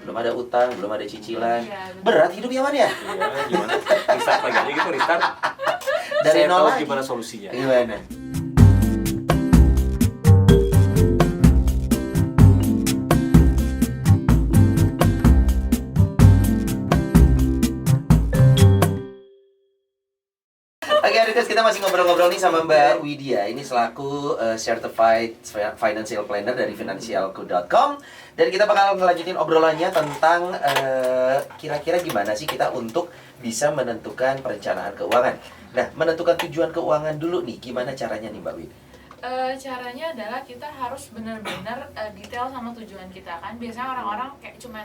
belum ada utang, belum ada cicilan. Iya, betul. Berat hidup ya, Man ya? Iya, gimana? Restart lagi aja gitu, restart. Dari Saya nol tahu lagi. gimana solusinya. Gimana? Oke, Adikers, kita masih ngobrol-ngobrol nih sama Mbak Widya. Ini selaku Certified Financial Planner dari Financialku.com. Dan kita bakal ngelanjutin obrolannya tentang kira-kira gimana sih kita untuk bisa menentukan perencanaan keuangan. Nah, menentukan tujuan keuangan dulu nih, gimana caranya nih Mbak Widya? Caranya adalah kita harus benar-benar detail sama tujuan kita kan. Biasanya orang-orang kayak cuman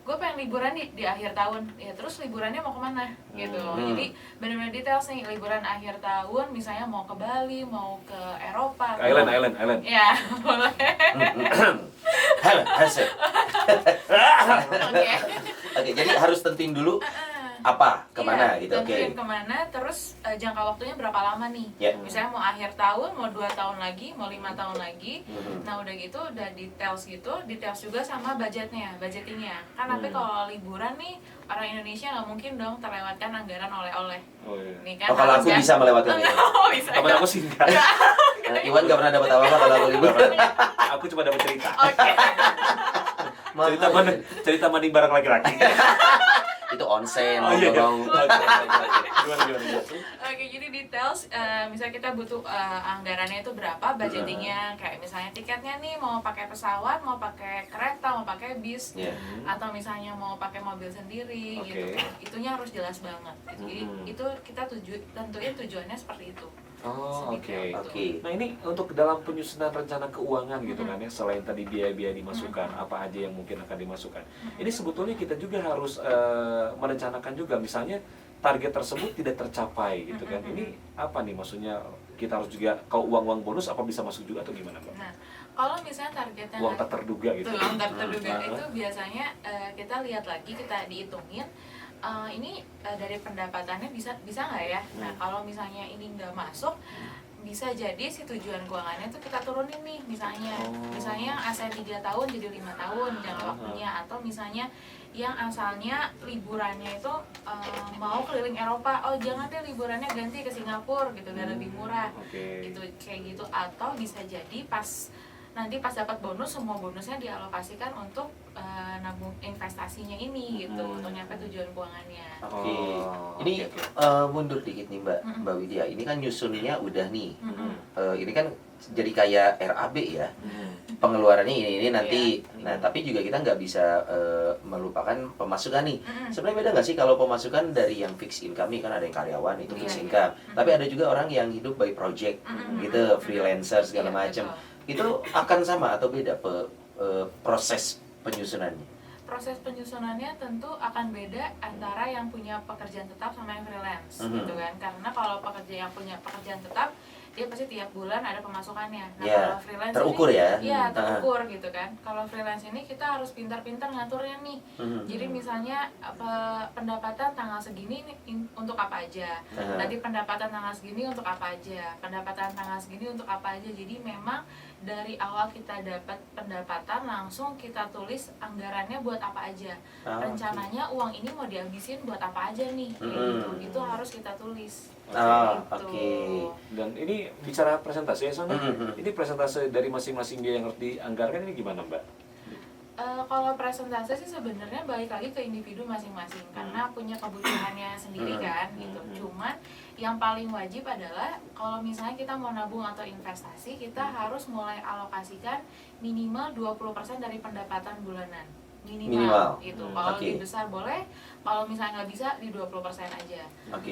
gue pengen liburan di akhir tahun, ya terus liburannya mau kemana gitu. Jadi benar-benar detail nih, liburan akhir tahun misalnya mau ke Bali, mau ke Eropa, Island. ya boleh. Hasil. Oke. Oke, jadi harus tentuin dulu apa, kemana gitu. Oke. Tentuin kemana, terus jangka waktunya berapa lama nih. Ya. Misalnya mau akhir tahun, mau 2 tahun lagi, mau 5 tahun lagi. Nah udah gitu, udah details juga sama budgetingnya. Kan tapi kalau liburan nih, orang Indonesia nggak mungkin dong terlewatkan anggaran oleh-oleh. Oh iya. Nih kan Oh, kalau harus aku bisa melewatkan itu. Oh, bisa. Temen aku sih enggak. Iwan gak pernah dapat apa-apa kalau aku liburan. Aku cuma dapat cerita. Oke. Cerita mandi bareng laki-laki. Itu onsen, Oh iya. mau Gimana? Oke, jadi details, misalnya kita butuh anggarannya itu berapa, budgetingnya, kayak misalnya tiketnya nih mau pakai pesawat, mau pakai kereta, mau pakai bis, atau misalnya mau pakai mobil sendiri, gitu kan. Itunya harus jelas banget. Jadi itu kita tentuin tujuannya seperti itu. Oh, oke. Oke. Nah, ini untuk dalam penyusunan rencana keuangan gitu kan ya, selain tadi biaya-biaya dimasukkan, apa aja yang mungkin akan dimasukkan. Ini sebetulnya kita juga harus merencanakan juga, misalnya target tersebut tidak tercapai gitu kan. Ini apa nih maksudnya, kita harus juga, kalau uang-uang bonus apa bisa masuk juga atau gimana, Mbak? Nah, kalau misalnya targetnya Uang tak terduga gitu. uang tak terduga itu biasanya kita lihat lagi, kita dihitungin ini dari pendapatannya bisa nggak ya. Nah kalau misalnya ini nggak masuk, bisa jadi si tujuan keuangannya tuh kita turunin nih, misalnya yang asalnya 3 tahun jadi 5 tahun jangka waktunya, atau misalnya yang asalnya liburannya itu mau keliling Eropa, oh jangan deh liburannya ganti ke Singapura gitu biar lebih murah, gitu kayak gitu. Atau bisa jadi nanti pas dapat bonus, semua bonusnya dialokasikan untuk nabung investasinya ini gitu, untuk nyampe tujuan keuangannya. Oke. Ini mundur dikit nih Mbak Widya. Ini kan nyusunnya udah nih. Ini kan jadi kayak RAB ya. Pengeluarannya ini nanti. Nah, tapi juga kita nggak bisa melupakan pemasukan nih. Sebenarnya beda nggak sih kalau pemasukan dari yang fixed income nih, kan ada yang karyawan itu fixed income. Tapi ada juga orang yang hidup by project gitu, freelancer segala macam. Itu akan sama atau beda proses penyusunannya? Proses penyusunannya tentu akan beda antara yang punya pekerjaan tetap sama yang freelance gitu kan. Karena kalau yang punya pekerjaan tetap, dia pasti tiap bulan ada pemasukannya. Nah, kalau freelance terukur ini, ya? Iya, terukur gitu kan. Kalau freelance ini kita harus pintar-pintar ngaturnya nih. Jadi misalnya pendapatan tanggal segini untuk apa aja. Nanti pendapatan tanggal segini untuk apa aja. Pendapatan tanggal segini untuk apa aja. Jadi memang dari awal kita dapat pendapatan langsung kita tulis anggarannya buat apa aja. Rencananya uang ini mau dihabisin buat apa aja nih. Gitu. Itu harus kita tulis. Oke. Dan ini bicara presentasi ya, Sonia? Ini presentasi dari masing-masing dia yang harus dianggarkan ini gimana, Mbak? Kalau presentasi sih sebenarnya balik lagi ke individu masing-masing karena punya kebutuhannya sendiri kan gitu. Cuman yang paling wajib adalah kalau misalnya kita mau nabung atau investasi, kita harus mulai alokasikan minimal 20% dari pendapatan bulanan. Minimal. Gitu. Kalau lebih besar boleh, kalau misalnya nggak bisa di 20% aja.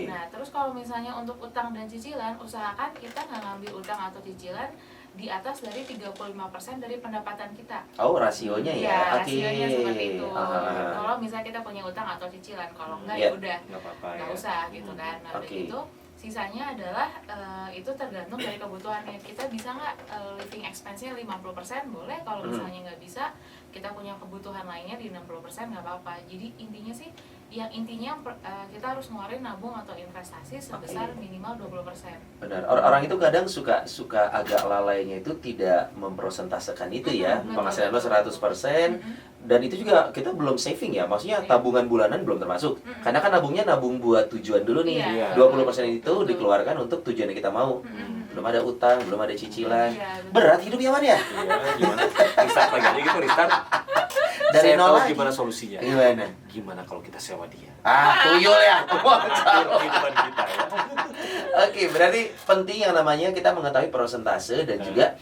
Nah, terus kalau misalnya untuk utang dan cicilan, usahakan kita nggak ngambil utang atau cicilan di atas dari 35% dari pendapatan kita. Oh, rasionya ya? Iya, rasionya seperti itu. Kalau misalnya kita punya utang atau cicilan, kalau enggak ya udah nggak usah gitu kan. Nah, udah gitu sisanya adalah itu tergantung dari kebutuhannya. Kita bisa nggak living expense-nya 50%? Boleh. Kalau misalnya nggak bisa, kita punya kebutuhan lainnya di 60% nggak apa-apa. Jadi intinya sih yang intinya kita harus ngeluarin nabung atau investasi sebesar minimal 20%. Benar. Orang itu kadang suka agak lalainya itu tidak mempresentasekan itu ya. Penghasilan lo 100%, dan itu juga kita belum saving ya. Maksudnya tabungan bulanan belum termasuk. Karena kan nabung buat tujuan dulu nih. Iya. 20% itu dikeluarkan untuk tujuan yang kita mau. Belum ada utang, belum ada cicilan. Berat hidup ya, Man ya? Iya, gimana? Restart lagi aja gitu, restart. Dari Saya nol tahu lagi. gimana solusinya. Gimana? Gimana kalau kita sewa dia? Tuyul ya. Atur kehidupan kita ya. Oke, berarti penting yang namanya kita mengetahui persentase dan juga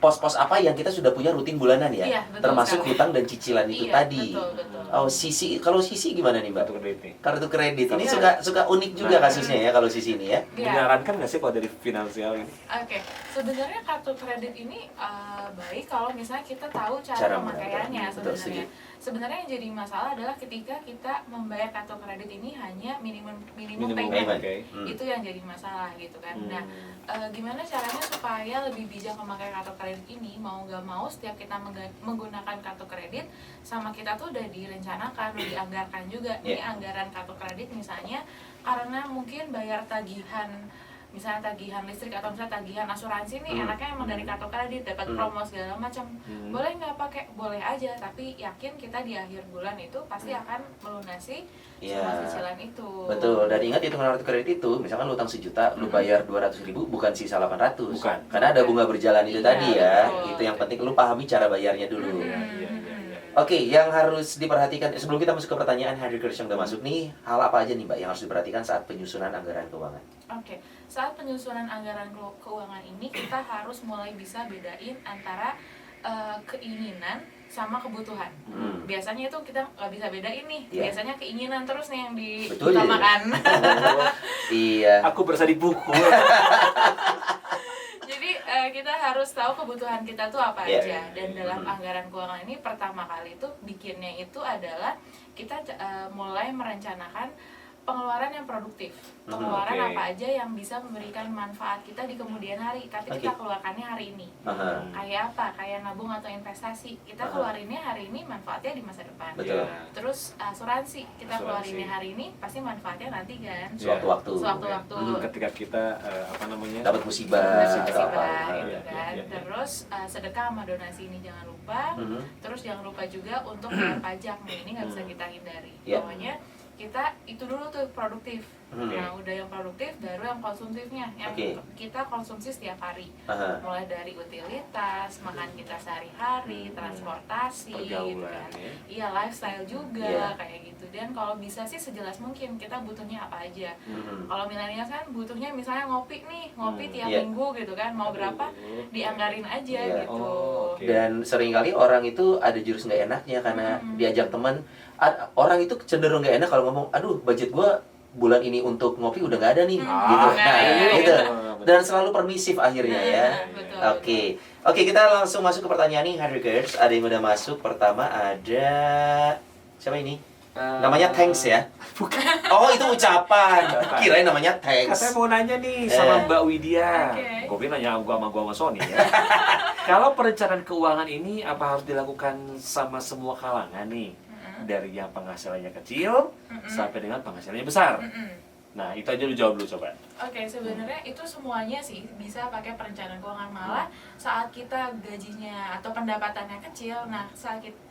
pos-pos apa yang kita sudah punya rutin bulanan ya. Iya, betul Termasuk sekali. hutang dan cicilan itu Iya, tadi. betul. Oh, kalau sisi gimana nih, Mbak? Kartu kredit nih. Kartu kredit ini Iya. suka unik juga Nah. kasusnya ya kalau sisi ini ya. Iya. Menyarankan nggak sih kalau dari finansial ini? Oke, sebenarnya kartu kredit ini baik kalau misalnya kita tahu Cara cara pemakaiannya betul, sebenarnya. Sebenarnya yang jadi masalah adalah ketika kita membayar kartu kredit ini hanya minimum Minimum payment. payment, oke. Itu yang jadi masalah gitu kan. Nah, gimana caranya supaya lebih bijak memakai kartu kredit ini? Mau nggak mau setiap kita menggunakan kartu kredit sama kita tuh udah direncanakan, udah dianggarkan juga. Ini anggaran kartu kredit misalnya karena mungkin bayar tagihan, misalnya tagihan listrik atau misalnya tagihan asuransi nih enaknya emang dari kartu kredit dapat promo segala macam. Boleh nggak pakai? Boleh aja, tapi yakin kita di akhir bulan itu pasti akan melunasi semua cicilan itu. Betul, dan ingat hitungan kartu kredit itu, misalkan lu utang 1 juta, lu bayar 200.000, bukan sisa 800. Bukan. Karena ada bunga berjalan itu Iya, tadi ya. betul. Itu yang penting lu pahami cara bayarnya dulu. Iya. Oke, yang harus diperhatikan sebelum kita masuk ke pertanyaan Hardikers yang udah masuk nih, hal apa aja nih Mbak yang harus diperhatikan saat penyusunan anggaran keuangan? Oke, saat penyusunan anggaran keuangan ini kita harus mulai bisa bedain antara keinginan sama kebutuhan. Biasanya itu kita nggak bisa bedain nih. Iya. Biasanya keinginan terus nih yang Betul, diutamakan. Iya. Aku berasa di buku. Jadi kita harus tahu kebutuhan kita tuh apa Iya. aja. Dan dalam anggaran keuangan ini pertama kali itu bikinnya itu adalah kita mulai merencanakan pengeluaran yang produktif, pengeluaran Oke. apa aja yang bisa memberikan manfaat kita di kemudian hari, tapi kita keluarkannya hari ini. Aha. Kayak apa? Kayak nabung atau investasi, kita keluarinnya hari ini, manfaatnya di masa depan. Betul. Terus asuransi, kita Asuransi. keluarinnya hari ini, pasti manfaatnya nanti kan. Sewaktu-waktu. Sewaktu-waktu. Ketika kita Dapat musibah atau Musibah, apa. gitu Iya, kan. iya. Terus sedekah sama donasi ini jangan lupa. Terus jangan lupa juga untuk bayar pajak nih, ini nggak bisa kita hindari. Iya. Pokoknya kita itu dulu tuh produktif. Nah udah yang produktif baru yang konsumtifnya, yang kita konsumsi setiap hari. Aha. Mulai dari utilitas, makan kita sehari-hari, transportasi, gitu Pergaulan, kan. ya. Iya, lifestyle juga Iya. kayak gitu. Dan kalau bisa sih sejelas mungkin kita butuhnya apa aja. Kalau milenial kan butuhnya misalnya ngopi nih, ngopi tiap Iya. minggu gitu kan, mau berapa dianggarin aja Iya. gitu. Oh, oke. Dan seringkali orang itu ada jurus nggak enaknya karena diajak teman. Orang itu cenderung nggak enak kalau ngomong, aduh budget gua bulan ini untuk ngopi udah nggak ada nih, gitu. Nah, iya, itu. iya. Dan selalu permisif akhirnya ya. betul, Oke, kita langsung masuk ke pertanyaan nih, Hardikers. Ada yang udah masuk. Pertama ada siapa ini? Namanya thanks ya. Oh, itu ucapan. Kirain namanya Katanya thanks. mau nanya nih sama Mbak Widya. Oke. Gue nanya gua sama Sony ya. Kalau perencanaan keuangan ini apa harus dilakukan sama semua kalangan nih? Dari yang penghasilannya kecil sampai dengan penghasilannya besar. Nah, itu aja lu jawab dulu coba. Oke, sebenarnya itu semuanya sih bisa pakai perencanaan keuangan, malah saat kita gajinya atau pendapatannya kecil. Nah,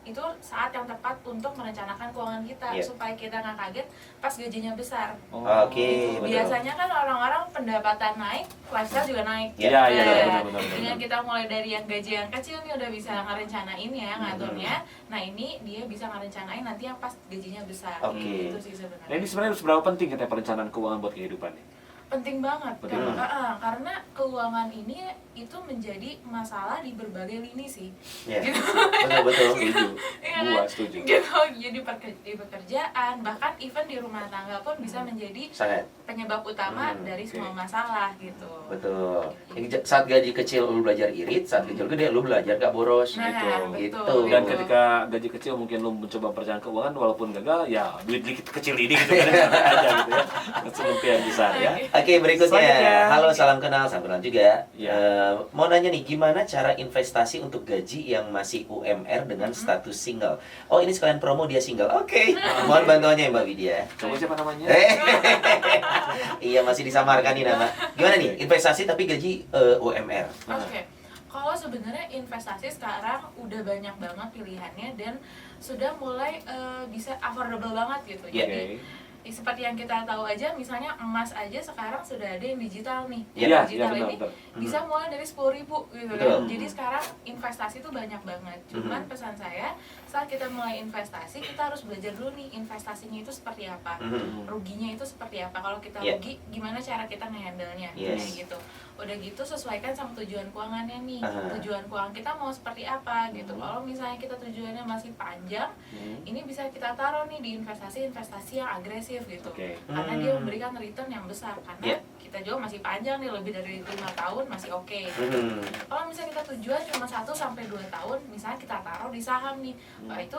itu saat yang tepat untuk merencanakan keuangan kita supaya kita nggak kaget pas gajinya besar. Oke, betul. Biasanya kan orang-orang pendapatan naik, lifestyle juga naik. Iya, iya, Nah, benar. dengan kita mulai dari yang gaji yang kecil nih udah bisa ngerencanain ya, ngaturnya. Nah, ini dia bisa ngerencanain nanti yang pas gajinya besar. Oke. Gitu sih Nah, sebenarnya. ini sebenarnya seberapa penting katanya perencanaan keuangan buat kehidupan nih? Penting banget. Penting banget. Karena keuangan ini itu menjadi masalah di berbagai lini sih. Iya. Gitu. Betul. Setuju. Iya Gua kan? setuju. Gitu. Jadi di pekerjaan, bahkan even di rumah tangga pun bisa menjadi Sangat. penyebab utama dari semua masalah gitu. Betul. Saat gaji kecil lu belajar irit, saat gaji gede lu belajar gak boros. Nah, Gitu. betul. Dan ketika gaji kecil mungkin lu mencoba perencanaan keuangan walaupun gagal, ya duit dikit kecil ini gitu kan aja gitu ya. Seperti yang besar ya. Oke, berikutnya. Selanjutnya. Halo, salam kenal, salam kenal juga. Ya. Mau nanya nih, gimana cara investasi untuk gaji yang masih UMR dengan status single? Oh ini sekalian promo dia single. Oke. Mohon bantuannya ya Mbak Widya. Kamu siapa namanya? Iya masih disamarkan nih nama. Gimana nih investasi tapi gaji UMR? Oke. Kalau sebenarnya investasi sekarang udah banyak banget pilihannya dan sudah mulai bisa affordable banget gitu. Iya. Jadi seperti yang kita tahu aja, misalnya emas aja sekarang sudah ada yang digital nih. Iya, Digital benar, ini benar. bisa mulai dari 10.000 gitu Betul. kan. Jadi sekarang investasi itu banyak banget. Cuman pesan saya, saat kita mulai investasi, kita harus belajar dulu nih investasinya itu seperti apa. Ruginya itu seperti apa. Kalau kita Iya. rugi, gimana cara kita nge-handle-nya. Yes. Kayak gitu. Udah gitu sesuaikan sama tujuan keuangannya nih. Aha. Tujuan keuangan kita mau seperti apa gitu. Kalau misalnya kita tujuannya masih panjang, ini bisa kita taruh nih di investasi-investasi yang agresif gitu. Oke. Karena dia memberikan return yang besar. Karena Yeah. kita juga masih panjang nih, lebih dari 5 tahun masih oke. Hmm. Kalau misalnya kita tujuan cuma 1-2 tahun, misalnya kita taruh di saham nih, wah itu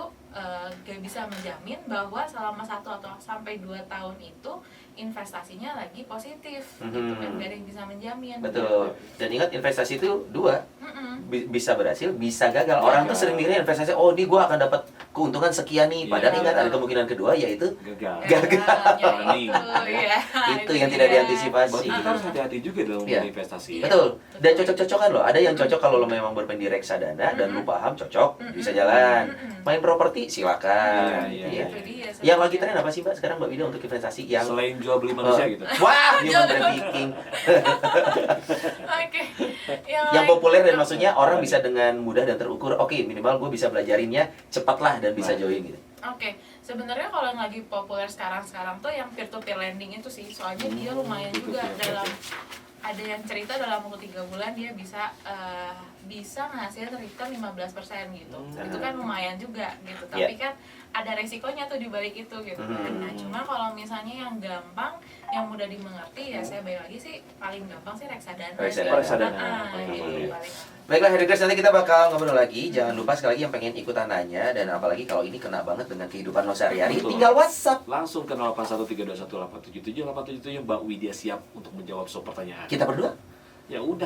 gak bisa menjamin bahwa selama 1 atau 2 tahun itu investasinya lagi positif gitu kan, gak ada yang bisa menjamin. Betul. Dan ingat investasi itu dua, Mm-mm. bisa berhasil, bisa gagal. Orang tuh sering mikirnya investasi, oh ini gue akan dapat keuntungan sekian nih. Padahal Iya. ingat ada kemungkinan kedua yaitu Gagal. Gagal. Ya, itu ya. itu yang tidak dia. diantisipasi. Berarti kita harus hati-hati juga dalam Iya. berinvestasi. Iya. Betul. Dan Betul. cocok-cocokan loh. Ada yang cocok kalau lo memang bermain di reksadana dan lu paham cocok, bisa jalan. Main properti silakan. Iya, Iya. Itu dia, Yang lagi tren apa sih Mbak sekarang Mbak Widya untuk investasi yang Selain jual beli manusia gitu. Wah, human trafficking. Oke. Yang populer dan maksudnya orang bisa dengan mudah dan terukur. Oke, minimal gue bisa belajarinnya cepat lah dan bisa join gitu. Oke, sebenarnya kalau yang lagi populer sekarang tuh yang peer to peer lending itu sih, soalnya dia lumayan juga dalam, ada yang cerita dalam waktu 3 bulan dia bisa ngasihin return 15% gitu. Itu kan lumayan juga gitu. Tapi kan ada resikonya tuh di balik itu gitu kan. Nah, cuma kalau misalnya yang gampang, yang mudah dimengerti ya saya balik lagi sih paling gampang sih reksadana. Reksadana. Gitu, Oke. paling. Baiklah, Headers, nanti kita bakal ngobrol lagi. Jangan lupa sekali lagi yang pengen ikutan nanya dan apalagi kalau ini kena banget dengan kehidupan lo sehari-hari, Betul. tinggal WhatsApp. Langsung ke 081321877877 Mbak Widya siap untuk menjawab semua pertanyaan. Kita berdua. Ya udah.